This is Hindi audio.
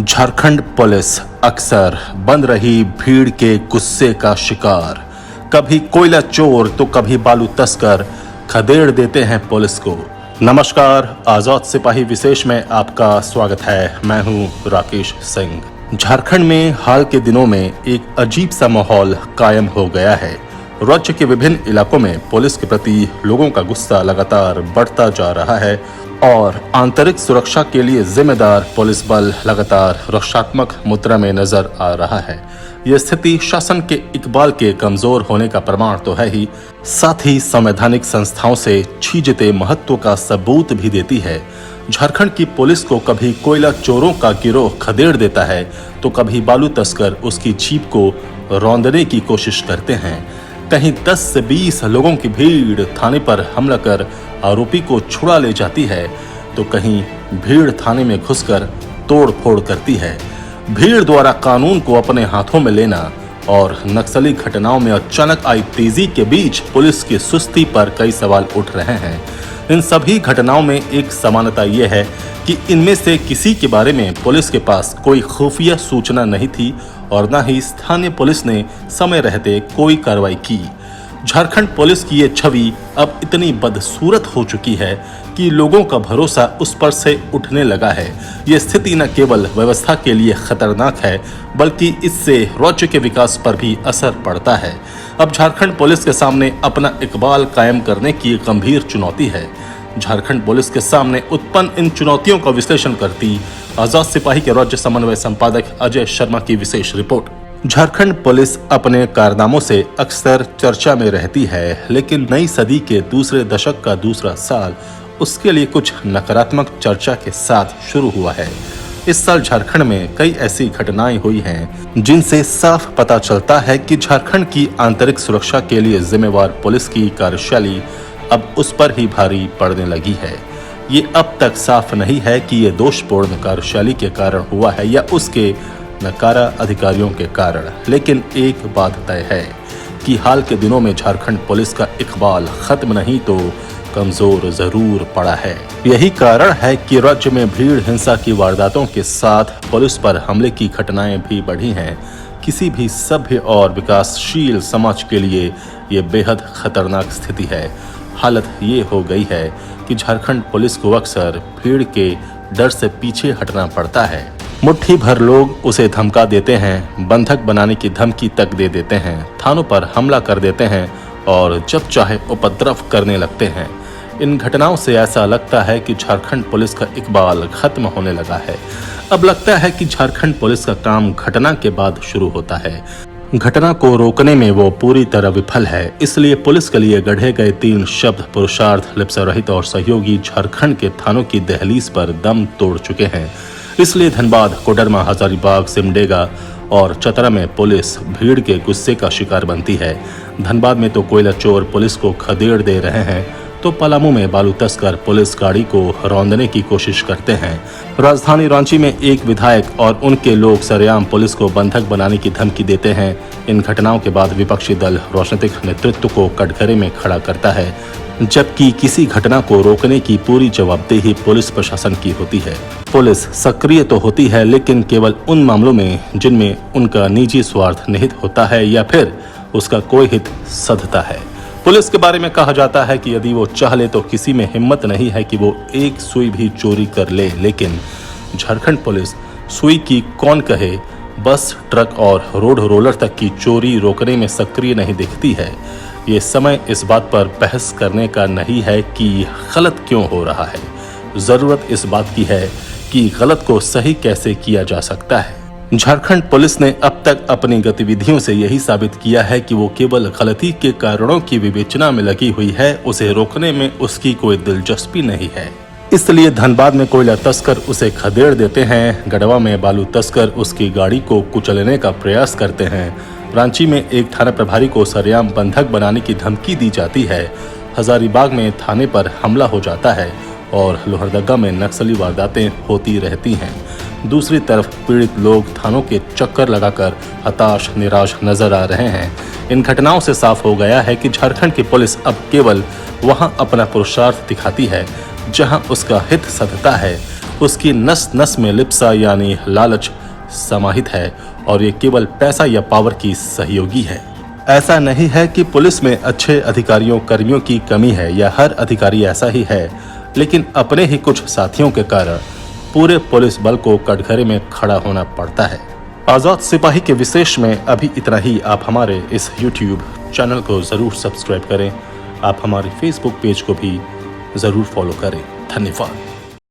झारखंड पुलिस अक्सर बन रही भीड़ के गुस्से का शिकार। कभी कोयला चोर तो कभी बालू तस्कर खदेड़ देते हैं पुलिस को। नमस्कार, आजाद सिपाही विशेष में आपका स्वागत है। मैं हूं राकेश सिंह। झारखंड में हाल के दिनों में एक अजीब सा माहौल कायम हो गया है। राज्य के विभिन्न इलाकों में पुलिस के प्रति लोगों का गुस्सा लगातार बढ़ता जा रहा है और आंतरिक सुरक्षा के लिए जिम्मेदार पुलिस बल लगातार रक्षात्मक मुद्रा में नजर आ रहा है। यह स्थिति शासन के इकबाल के कमजोर होने का प्रमाण तो है ही, साथ ही संवैधानिक संस्थाओं से छीजते महत्व का सबूत भी देती है। झारखंड की पुलिस को कभी कोयला चोरों का गिरोह खदेड़ देता है तो कभी बालू तस्कर उसकी जीप को रौंदने की कोशिश करते हैं। कहीं 10 से 20 लोगों की भीड़ थाने पर हमला कर आरोपी को छुड़ा ले जाती है तो कहीं भीड़ थाने में घुसकर तोड़-फोड़ करती है। भीड़ द्वारा कानून को अपने हाथों में लेना और नक्सली घटनाओं में अचानक आई तेजी के बीच पुलिस की सुस्ती पर कई सवाल उठ रहे हैं। इन सभी घटनाओं में एक समानता यह है कि इनमें से किसी के बारे में पुलिस के पास कोई खुफिया सूचना नहीं थी और न ही स्थानीय पुलिस ने समय रहते कोई कार्रवाई की। झारखंड पुलिस की ये छवि अब इतनी बदसूरत हो चुकी है कि लोगों का भरोसा उस पर से उठने लगा है। ये स्थिति न केवल व्यवस्था के लिए खतरनाक है बल्कि इससे राज्य के विकास पर भी असर पड़ता है। अब झारखंड पुलिस के सामने अपना इकबाल कायम करने की एक गंभीर चुनौती है। झारखंड पुलिस के सामने उत्पन्न इन चुनौतियों का विश्लेषण करती आजाद सिपाही के राज्य समन्वय संपादक अजय शर्मा की विशेष रिपोर्ट। झारखंड पुलिस अपने कारनामों से अक्सर चर्चा में रहती है, लेकिन नई सदी के दूसरे दशक का दूसरा साल उसके लिए कुछ नकारात्मक चर्चा के साथ शुरू हुआ है। इस साल झारखंड में कई ऐसी घटनाएं हुई हैं जिनसे साफ पता चलता है कि झारखंड की आंतरिक सुरक्षा के लिए जिम्मेवार पुलिस की कार्यशैली अब उस पर ही भारी पड़ने लगी है। ये अब तक साफ नहीं है कि ये दोषपूर्ण कार्यशैली के कारण हुआ है या उसके नकारा अधिकारियों के कारण, लेकिन एक बात तय है कि हाल के दिनों में झारखंड पुलिस का इकबाल खत्म नहीं तो कमजोर जरूर पड़ा है। यही कारण है कि राज्य में भीड़ हिंसा की वारदातों के साथ पुलिस पर हमले की घटनाएं भी बढ़ी हैं। किसी भी सभ्य और विकासशील समाज के लिए ये बेहद खतरनाक स्थिति है। हालत ये हो गई है कि झारखंड पुलिस को अक्सर भीड़ के डर से पीछे हटना पड़ता है। मुट्ठी भर लोग उसे धमका देते हैं, बंधक बनाने की धमकी तक दे देते हैं, थानों पर हमला कर देते हैं और जब चाहे उपद्रव करने लगते हैं। इन घटनाओं से ऐसा लगता है कि झारखंड पुलिस का इकबाल खत्म होने लगा है। अब लगता है कि झारखंड पुलिस का काम घटना के बाद शुरू होता है। घटना को रोकने में वो पूरी तरह विफल है। इसलिए पुलिस के लिए गढ़े गए 3 शब्द पुरुषार्थ, लिप्सा-रहित और सहयोगी झारखंड के थानों की दहलीज पर दम तोड़ चुके हैं। इसलिए धनबाद, कोडरमा, हजारीबाग, सिमडेगा और चतरा में पुलिस भीड़ के गुस्से का शिकार बनती है। धनबाद में तो कोयला चोर पुलिस को खदेड़ दे रहे हैं तो पलामू में बालू तस्कर पुलिस गाड़ी को रौंदने की कोशिश करते हैं। राजधानी रांची में एक विधायक और उनके लोग सरेआम पुलिस को बंधक बनाने की धमकी देते हैं। इन घटनाओं के बाद विपक्षी दल राजनीतिक नेतृत्व को कटघरे में खड़ा करता है, जबकि किसी घटना को रोकने की पूरी जवाबदेही पुलिस प्रशासन की होती है। पुलिस सक्रिय तो होती है लेकिन केवल उन मामलों में जिनमें उनका निजी स्वार्थ निहित होता है या फिर उसका कोई हित सधता है। पुलिस के बारे में कहा जाता है कि यदि वो चाह ले तो किसी में हिम्मत नहीं है कि वो एक सुई भी चोरी कर ले, लेकिन झारखंड पुलिस सुई की कौन कहे, बस, ट्रक और रोड रोलर तक की चोरी रोकने में सक्रिय नहीं दिखती है। ये समय इस बात पर बहस करने का नहीं है कि गलत क्यों हो रहा है। जरूरत इस बात की है कि गलत को सही कैसे किया जा सकता है। झारखंड पुलिस ने अब तक अपनी गतिविधियों से यही साबित किया है कि वो केवल गलती के कारणों की विवेचना में लगी हुई है, उसे रोकने में उसकी कोई दिलचस्पी नहीं है। इसलिए धनबाद में कोयला तस्कर उसे खदेड़ देते हैं, गढ़वा में बालू तस्कर उसकी गाड़ी को कुचलने का प्रयास करते हैं, रांची में एक थाना प्रभारी को सरेआम बंधक बनाने की धमकी दी जाती है, हजारीबाग में थाने पर हमला हो जाता है और लोहरदगा में नक्सली वारदातें होती रहती हैं। दूसरी तरफ पीड़ित लोग थानों के चक्कर लगाकर हताश निराश नजर आ रहे हैं। इन घटनाओं से साफ हो गया है कि झारखंड की पुलिस अब केवल वहां अपना पुरुषार्थ दिखाती है जहां उसका हित सधता है उसकी नस नस में लिप्सा यानी लालच समाहित है और ये केवल पैसा या पावर की सहयोगी है। ऐसा नहीं है कि पुलिस में अच्छे अधिकारियों कर्मियों की कमी है या हर अधिकारी ऐसा ही है, लेकिन अपने ही कुछ साथियों के कारण पूरे पुलिस बल को कटघरे में खड़ा होना पड़ता है। आजाद सिपाही के विशेष में अभी इतना ही। आप हमारे इस YouTube चैनल को जरूर सब्सक्राइब करें। आप हमारे Facebook पेज को भी जरूर फॉलो करें। धन्यवाद।